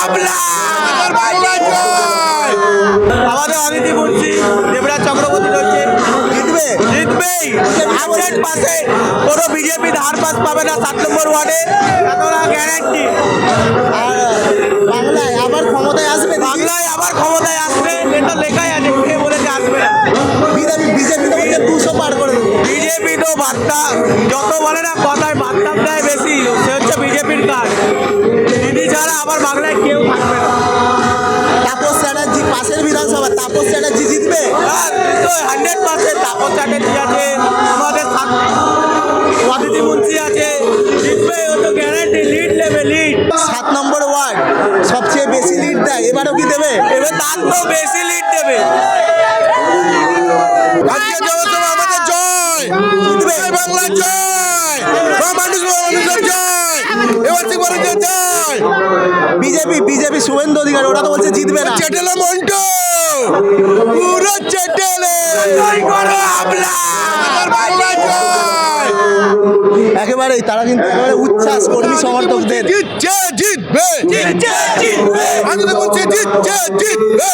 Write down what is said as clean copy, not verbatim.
হামলা আমাদের অদিতি বলছি দেবরাজ চক্রবর্তী রয়েছে জিতবেই 100% কোনো বিজেপি ধার পাস পাবে না 7 নম্বর ওয়ার্ডে এতটা গ্যারান্টি। আর বাংলায় আবার ক্ষমতায় আসবে বাংলায় আবার ক্ষমতায় আসবে এটা লেখাই আছে, কে বলেছে আসবে না। বিজেপি তো বলছে 200 পার করে দেবে। বিজেপি তো বার্তা যত বলে না কথায় বার্তা দেয় বেশি, সে হচ্ছে বিজেপির কাজ। দিদি ছাড়া আবার বাংলায় কেউ থাকবে না। তাপস চ্যাটার্জি পাশের বিধানসভা তাপস চ্যাটার্জি জিতবে। 100% তাপস চ্যাটার্জি আছে, আমাদের অদিতি মুন্সি আছে, জিতবে ও তো গ্যারান্টি, লিড নেবে লিড। 7 নম্বর ওয়ার্ড সবচেয়ে বেশি লিড দেয়, এবারও কি দেবে? এবার তার তো বেশি লিড দেবে। আজকে জগৎসভা আমাদের জয়, বাংলা জয়, মানুষের জয়, এবার ঠিক বলে জয়। বিজেপি শুভেন্দু অধিকারী ওরা তো বলছে জিতবে না। চেটেলে মন্টু, পুরো চেটেলে বাংলা জয়। একেবারেই তারা কিন্তু একেবারে উচ্ছ্বাস কর্মী সমর্থকদের। জিতছে জিতবে, জিতছে জিতবে, আমি তো বলছি জিতছে জিতবে।